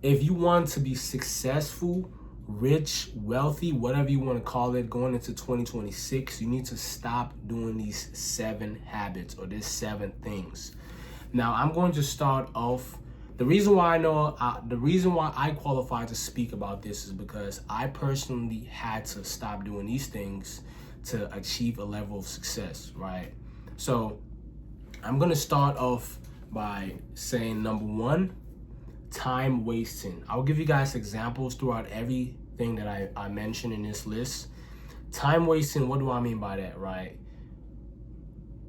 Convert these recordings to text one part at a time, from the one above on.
if you want to be successful, rich, wealthy, whatever you want to call it, going into 2026, you need to stop doing these 7 habits or these 7 things. Now, I'm going to start off. The reason why I qualify to speak about this is because I personally had to stop doing these things to achieve a level of success, right? So, I'm going to start off by saying number 1, time wasting. I'll give you guys examples throughout everything that I mentioned in this list. Time wasting, what do I mean by that, right?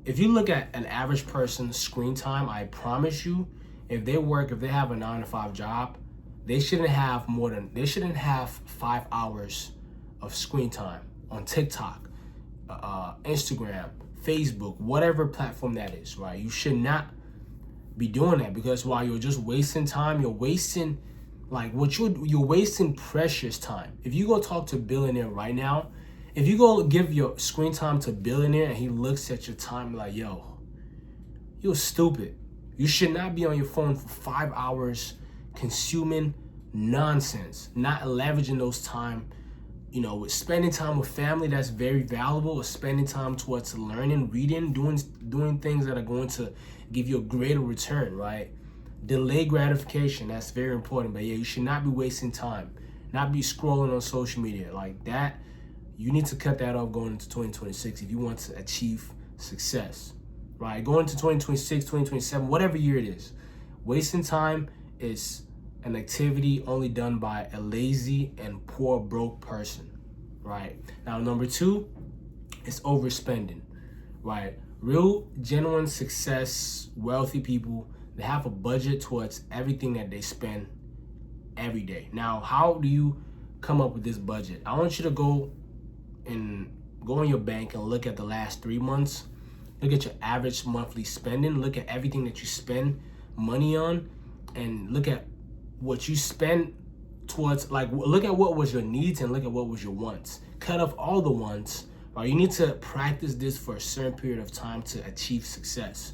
If you look at an average person's screen time, I promise you, if they have a 9 to 5 job, they shouldn't have 5 hours of screen time on TikTok, Instagram, Facebook, whatever platform that is, right? You should not be doing that, because while you're just wasting time, you're wasting you're wasting precious time. If you go talk to a billionaire right now, if you go give your screen time to a billionaire and he looks at your time like, yo, you're stupid. You should not be on your phone for 5 hours consuming nonsense, not leveraging those time, with spending time with family that's very valuable, or spending time towards learning, reading, doing things that are going to give you a greater return, right? Delay gratification, that's very important. But yeah, you should not be wasting time, not be scrolling on social media like that. You need to cut that off going into 2026 if you want to achieve success, right? Going into 2026, 2027, whatever year it is, wasting time is an activity only done by a lazy and poor broke person, right? Now, number 2 is overspending, right? Real, genuine success, wealthy people, they have a budget towards everything that they spend every day. Now, how do you come up with this budget? I want you to go in your bank and look at the last 3 months. Look at your average monthly spending. Look at everything that you spend money on, and look at what you spend towards, look at what was your needs and look at what was your wants. Cut off all the wants, right? You need to practice this for a certain period of time to achieve success,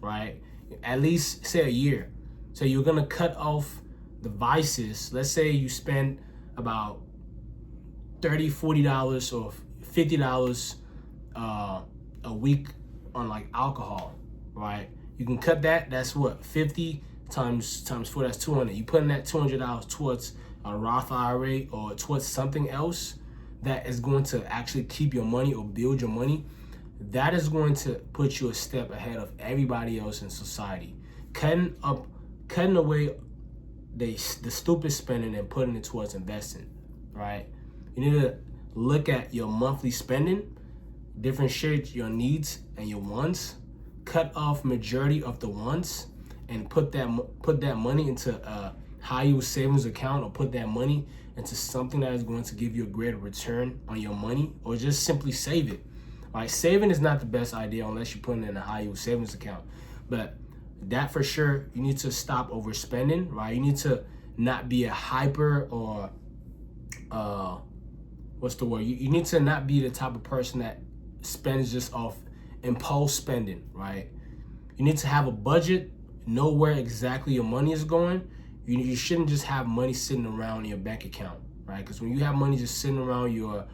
right? At least say a year. So you're gonna cut off the vices. Let's say you spend about $30, $40 or $50 a week on alcohol, right? You can cut that. That's what, 50 times 4, that's 200. You putting that $200 towards a Roth IRA or towards something else that is going to actually keep your money or build your money. That is going to put you a step ahead of everybody else in society. Cutting away the stupid spending and putting it towards investing, right? You need to look at your monthly spending, differentiate your needs and your wants, cut off majority of the wants, and put that money into a high yield savings account, or put that money into something that is going to give you a greater return on your money, or just simply save it. Right? Saving is not the best idea unless you put it in a high yield savings account. But that for sure, you need to stop overspending, right? You need to not be a hyper or what's the word? You need to not be the type of person that spends just off impulse spending, right? You need to have a budget, know where exactly your money is going. You shouldn't just have money sitting around in your bank account, right? Because when you have money just sitting around, you're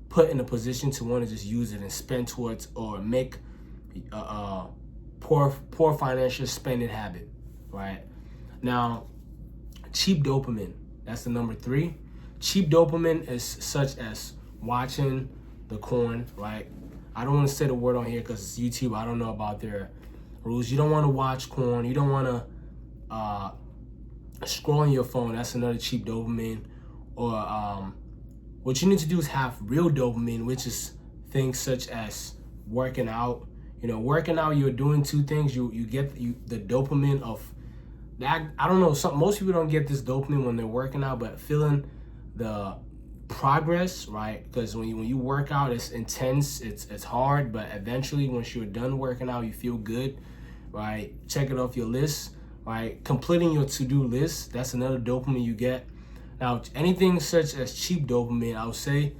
put in a position to want to just use it and spend towards, or make poor financial spending habit, right? Now, cheap dopamine, that's the number 3. Cheap dopamine is such as watching the corn, right? I don't want to say the word on here because it's YouTube. I don't know about their rules. You don't want to watch corn. You don't want to scroll on your phone. That's another cheap dopamine. Or what you need to do is have real dopamine, which is things such as working out. Working out, you're doing 2 things. You get the dopamine of that. I don't know. Most people don't get this dopamine when they're working out, but feeling the progress, right? Because when you work out, it's intense, it's hard, but eventually once you're done working out, you feel good, right? Check it off your list, right? Completing your to-do list, that's another dopamine you get. Now, anything such as cheap dopamine, I would say,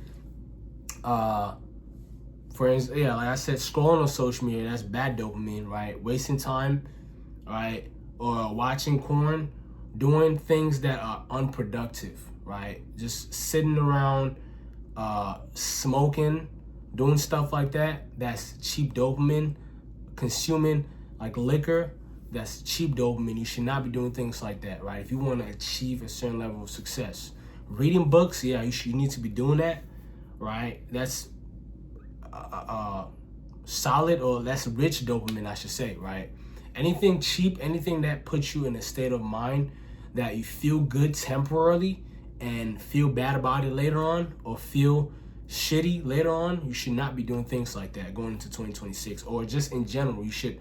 for instance, yeah, like I said, scrolling on social media, that's bad dopamine, right? Wasting time, right? Or watching porn, doing things that are unproductive, right? Just sitting around, smoking, doing stuff like that, that's cheap dopamine. Consuming like liquor, that's cheap dopamine. You should not be doing things like that, right? If you want to achieve a certain level of success. Reading books, yeah, you need to be doing that, right? That's solid, or that's rich dopamine, I should say, right? Anything cheap, anything that puts you in a state of mind that you feel good temporarily and feel bad about it later on, or feel shitty later on, you should not be doing things like that going into 2026, or just in general. You should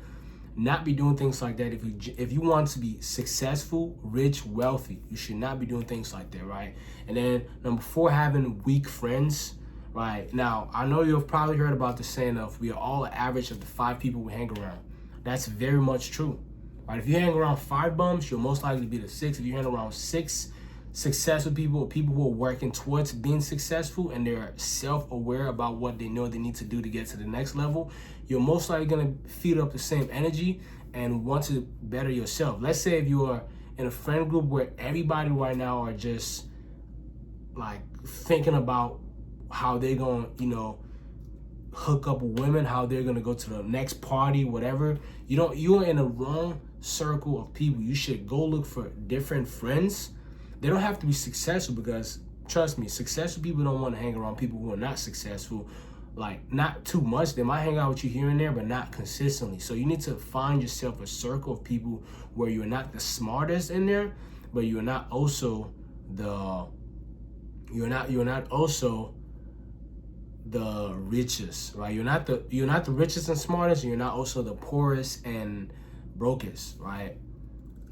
not be doing things like that. If you want to be successful, rich, wealthy, you should not be doing things like that, right? And then number 4, having weak friends. Right now, I know you've probably heard about the saying of we are all an average of the 5 people we hang around. That's very much true, right? If you hang around 5 bums, you're most likely to be the 6. If you hang around 6 successful people, or people who are working towards being successful and they're self-aware about what they know they need to do to get to the next level, you're most likely going to feed up the same energy and want to better yourself. Let's say if you are in a friend group where everybody right now are just like thinking about how they're going to, hook up with women, how they're going to go to the next party, whatever. You're in a wrong circle of people. You should go look for different friends. They don't have to be successful, because trust me, successful people don't want to hang around people who are not successful. Like, not too much. They might hang out with you here and there, but not consistently. So you need to find yourself a circle of people where you're not the smartest in there, but you're not also the richest, right? You're not the richest and smartest, and you're not also the poorest and brokest, right?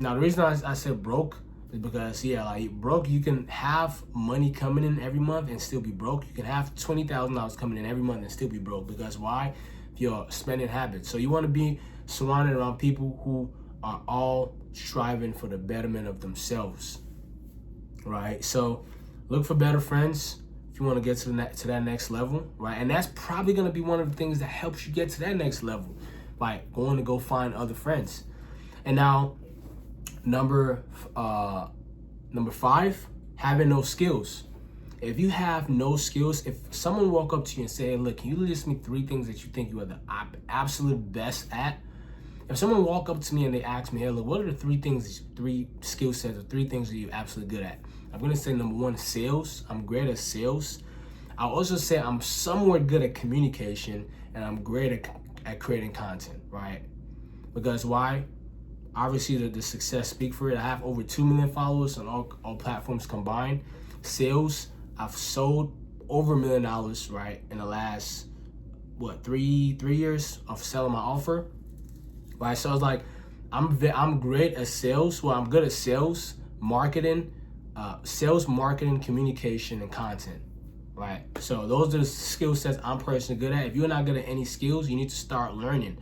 Now, the reason I said broke is because, like broke, you can have money coming in every month and still be broke. You can have $20,000 coming in every month and still be broke. Because why? Your spending habits. So you want to be surrounded around people who are all striving for the betterment of themselves, right? So look for better friends if you want to get to that next level, right? And that's probably going to be one of the things that helps you get to that next level, like going to go find other friends. And now, number 5, having no skills. If you have no skills, if someone walk up to you and say, hey, look, can you list me 3 things that you think you are the absolute best at? If someone walk up to me and they ask me, hey, look, what are the 3 skill sets or 3 things that you're absolutely good at? I'm going to say number 1, sales. I'm great at sales. I'll also say I'm somewhat good at communication, and I'm great at creating content, right? Because why? Obviously, the success speak for it. I have over 2 million followers on all platforms combined. Sales, I've sold over $1 million, right, in the last, 3 years of selling my offer, right? So it's like, I'm great at sales. Well, I'm good at sales, marketing, communication, and content, right? So those are the skill sets I'm personally good at. If you're not good at any skills, you need to start learning.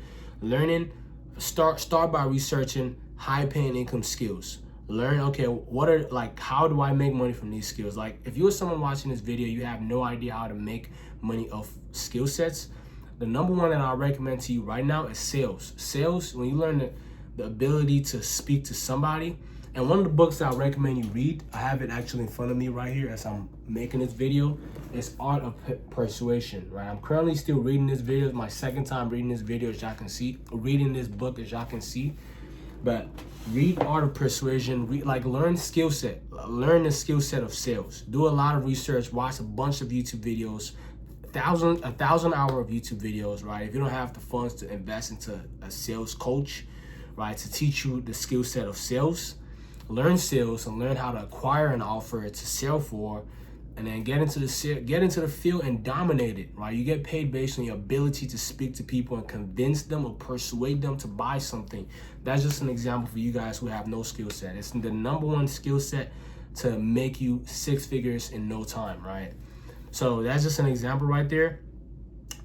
Start by researching high paying income skills. Learn, okay, how do I make money from these skills? Like, if you're someone watching this video, you have no idea how to make money off skill sets, the number 1 that I recommend to you right now is sales. Sales, when you learn the ability to speak to somebody. And one of the books that I recommend you read, I have it actually in front of me right here as I'm making this video, is Art of Persuasion, right? I'm currently still reading this video. It's my second time reading this video, as y'all can see. Reading this book, as y'all can see. But read Art of Persuasion. Learn skill set. Learn the skill set of sales. Do a lot of research. Watch a bunch of YouTube videos. 1,000 hour of YouTube videos, right? If you don't have the funds to invest into a sales coach, right, to teach you the skill set of sales, learn sales and learn how to acquire an offer to sell for, and then get into the field and dominate it, right? You get paid based on your ability to speak to people and convince them or persuade them to buy something. That's just an example for you guys who have no skill set. It's the number 1 skill set to make you 6 figures in no time, right? So that's just an example right there.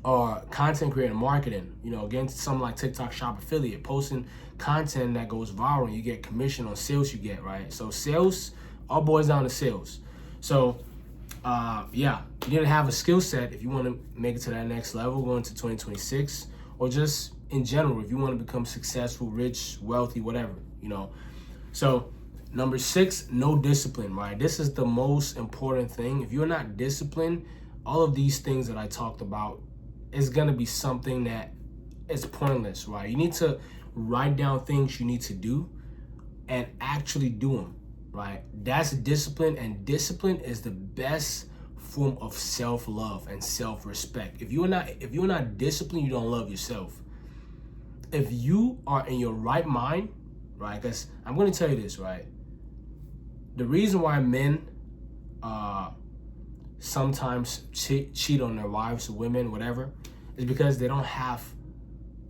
Or content creator marketing, again, something like TikTok Shop affiliate, posting content that goes viral and you get commission on sales you get, right? So sales all boils down to sales. So you need to have a skill set if you want to make it to that next level going to 2026, or just in general if you want to become successful, rich, wealthy, whatever. So Number 6, no discipline, right? This is the most important thing. If you're not disciplined, all of these things that I talked about is going to be something that is pointless, right? You need to write down things you need to do and actually do them, right? That's discipline, and discipline is the best form of self-love and self-respect. If you're not disciplined, you don't love yourself. If you are in your right mind, right? Because I'm going to tell you this, right? The reason why men sometimes cheat on their wives, women, whatever, is because they don't have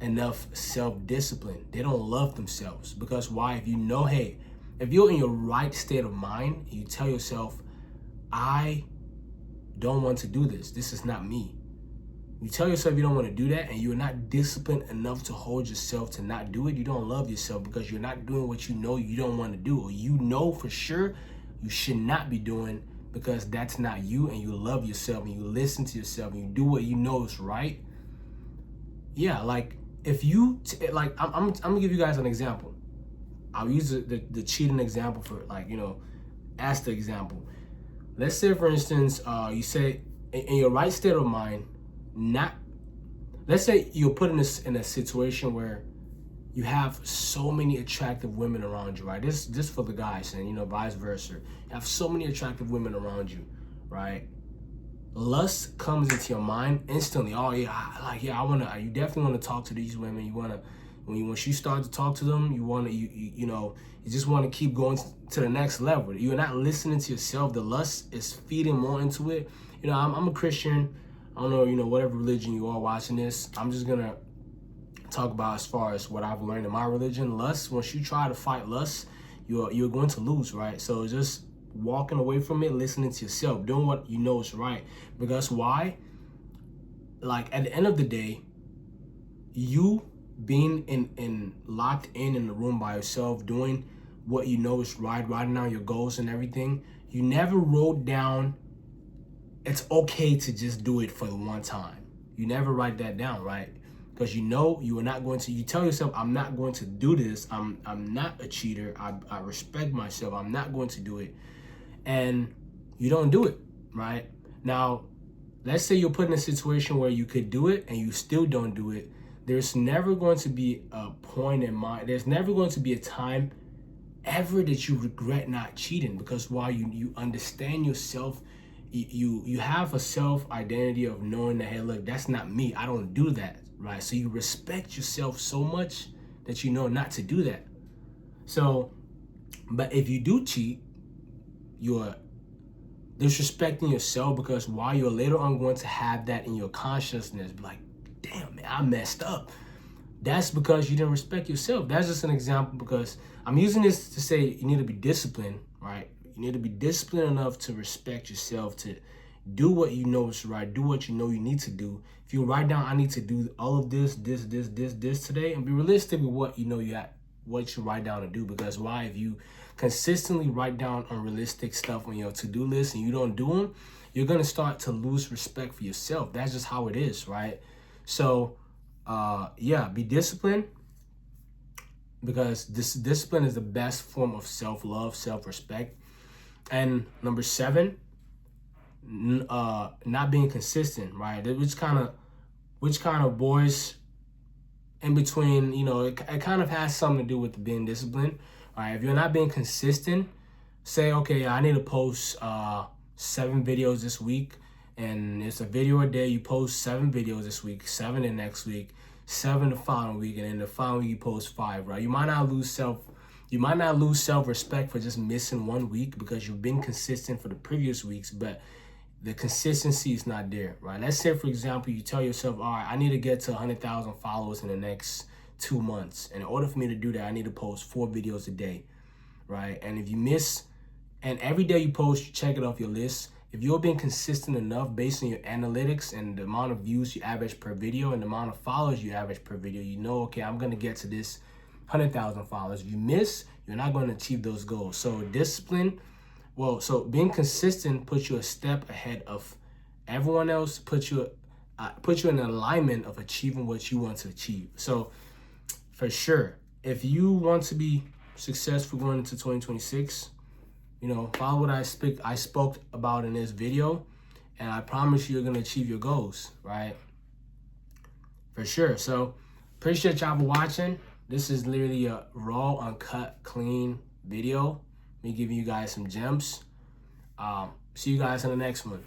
enough self-discipline. They don't love themselves. Because why? If you know, hey, if you're in your right state of mind, you tell yourself, I don't want to do this. This is not me. You tell yourself you don't want to do that, and you're not disciplined enough to hold yourself to not do it. You don't love yourself because you're not doing what you know you don't want to do, or you know for sure you should not be doing, because that's not you, and you love yourself and you listen to yourself and you do what you know is right. Yeah, like if you I'm gonna give you guys an example. I'll use the cheating example for, like, you know, as the example. Let's say, for instance, you say in your right state of mind, let's say you're put in a situation where you have so many attractive women around you, right? This for the guys, and, you know, vice versa. You have so many attractive women around you, right? Lust comes into your mind instantly. Oh yeah, you definitely want to talk to these women. You want to, once you start to talk to them, you want to, you know, you just want to keep going to the next level. You're not listening to yourself. The lust is feeding more into it. You know, I'm a Christian. I don't know, you know, whatever religion you are watching this, I'm just gonna talk about as far as what I've learned in my religion. Lust, once you try to fight lust, you're going to lose, right? So just walking away from it, listening to yourself, doing what you know is right. Because why? Like, at the end of the day, you being in locked in the room by yourself, doing what you know is right, writing down your goals and everything, you never wrote down it's okay to just do it for the one time. You never write that down, right? Because you know you are not going to, you tell yourself, I'm not going to do this. I'm not a cheater. I respect myself. I'm not going to do it. And you don't do it, right? Now, let's say you're put in a situation where you could do it and you still don't do it. There's never going to be a point in mind. There's never going to be a time ever that you regret not cheating, because while you understand yourself, you have a self identity of knowing that, hey, look, that's not me. I don't do that, right? So you respect yourself so much that you know not to do that. So, but if you do cheat, you're disrespecting yourself, because while you're later on going to have that in your consciousness, like, damn, man, I messed up. That's because you didn't respect yourself. That's just an example, because I'm using this to say you need to be disciplined, right? You need to be disciplined enough to respect yourself, to do what you know is right, do what you know you need to do. If you write down, I need to do all of this today, and be realistic with what you know what you write down to do. Because why? If you consistently write down unrealistic stuff on your to-do list and you don't do them, you're going to start to lose respect for yourself. That's just how it is, right? So, yeah, be disciplined, because this discipline is the best form of self-love, self-respect. And number 7, not being consistent, right? Which kind of boys in between, you know, it kind of has something to do with being disciplined, right? If you're not being consistent, say, okay, I need to post 7 videos this week, and it's a video a day. You post 7 videos this week, 7 the next week, 7 the following week, and then the following week you post 5, right? You might not lose self-respect for just missing 1 week, because you've been consistent for the previous weeks, but the consistency is not there, right? Let's say, for example, you tell yourself, all right, I need to get to 100,000 followers in the next 2 months. And in order for me to do that, I need to post 4 videos a day, right? And if you miss, and every day you post, you check it off your list. If you're being consistent enough based on your analytics and the amount of views you average per video and the amount of followers you average per video, you know, okay, I'm going to get to this 100,000 followers. If you miss, you're not going to achieve those goals. So discipline, so being consistent puts you a step ahead of everyone else, puts you in alignment of achieving what you want to achieve. So for sure, if you want to be successful going into 2026. You know, follow what I spoke about in this video, and I promise you're gonna achieve your goals, right? For sure. So appreciate y'all for watching. This is literally a raw, uncut, clean video. Me giving you guys some gems. See you guys in the next one.